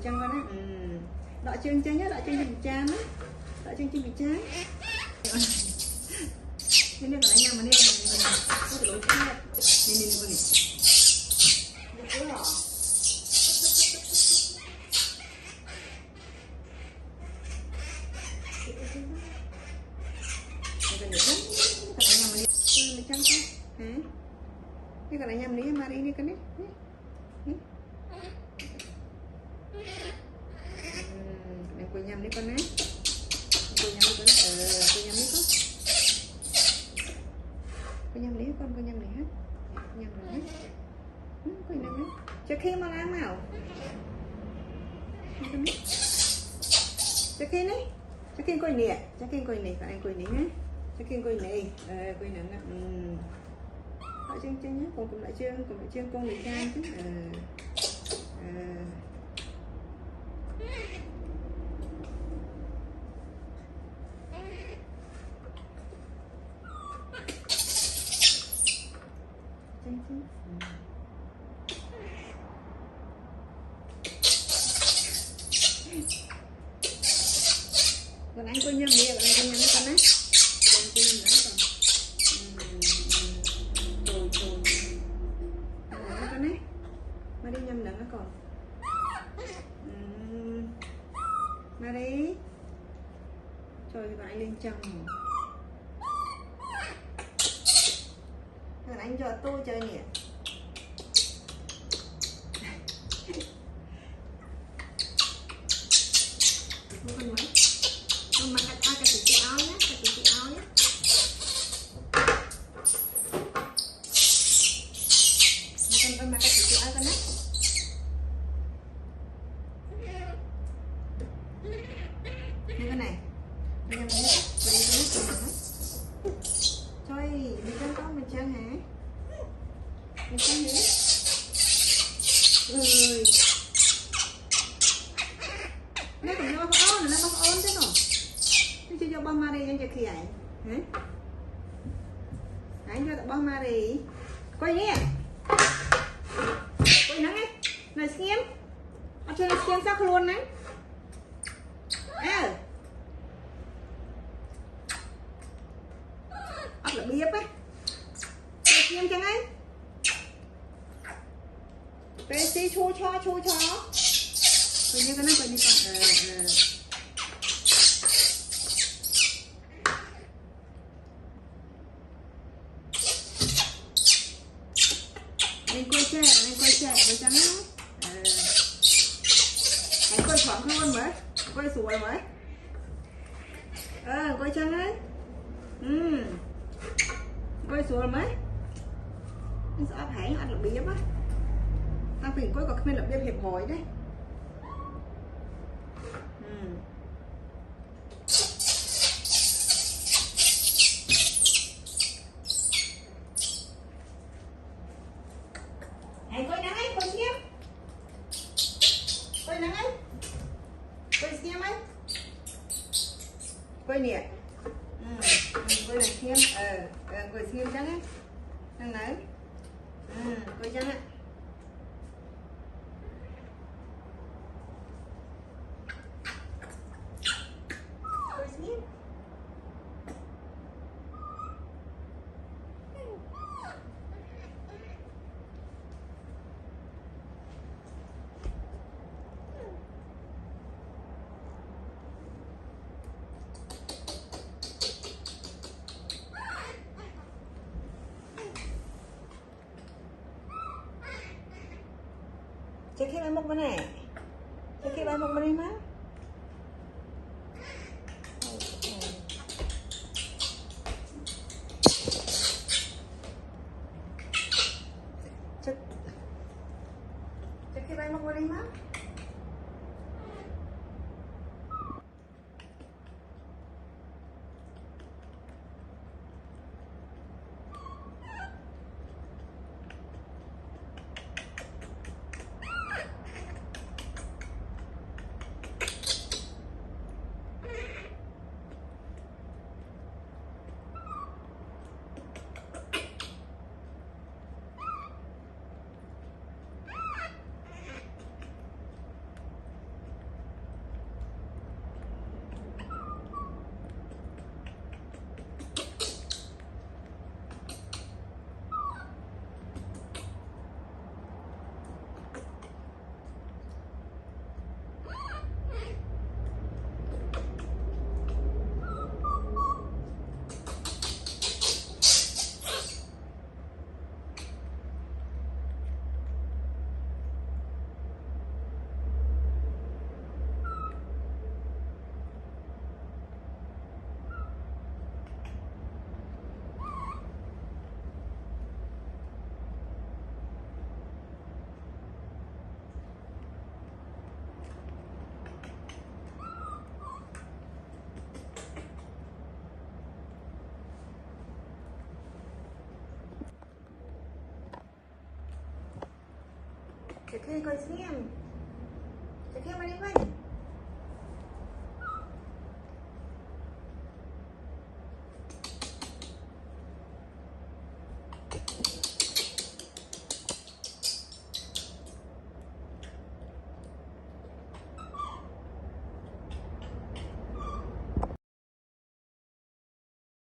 chân con đấy. Đọ chân chân nhá, đọ chân bị chán á, đọ chân bị chán. Nên còn anh em mà nên mình có thể đối chán nên con này. Được rồi. Ini kalau nyam ni mari ini kan ni. Aku nyam ni kan ni. Aku nyam ni kan. Aku nyam ni kan. Aku nyam ni con, aku nyam ni hết. Nham rồi. Aku nyam ni. Cho khi mà làm nào. Cho khi này. Cho khi coi nè, cho khi coi nè, các anh coi nè nhé. Cho khi coi nè, coi nè. Lại chân chân nhé, cùng lại chân con người can chứ. Chân chứ. Còn anh coi nhầm đi, còn anh coi nhầm con á. Còn coi nhầm nữa còn. Mà đi nhầm đằng nó còn. Mà đi. Trời ơi, anh lên chân rồi. Còn anh cho tôi chơi nè. Con mấy. Con mà cắt cái chị áo nhé, cắt chị áo nhé. Con mà cắt chị áo con đấy. Như cái này. Anh em thấy vậy cái nó trời, mình chân con mình chân hả? Mình chân nữa. Ơi. Nó còn nó bóc ôn thế rồi. Nó chưa cho bông ma đi anh cho khi ảnh. Hả? Anh cho bông ma đi. Quay nè. Quay nắng ấy. Này xem. Ở trên xem sắc luôn đấy. Ấp là biếp ấy. Quay xem chẳng ấy. Quay xí chua cho. Quay như cái nó quay như con. Anh quay trắng á. Anh quay thoáng hơn mới. Quay sủi mới. Quay trắng ấy. Quay sủi mới. Anh sẽ áp hãy ăn là biếp á. Anh phải có cái là biếp hiệp hội đấy. Quay nắng ấy, quay xem. Quay nắng ấy. Quay xem ấy. Quay nè. Quay này xem. Quay xem trắng ấy. Đang nấy. Quay trắng ấy. Quay xem. Trước khi bay một bên này. Trước khi bay một bên này má. Trước khi bay một bên này má. Chả khi coi xem. Chả khi mà đi quanh.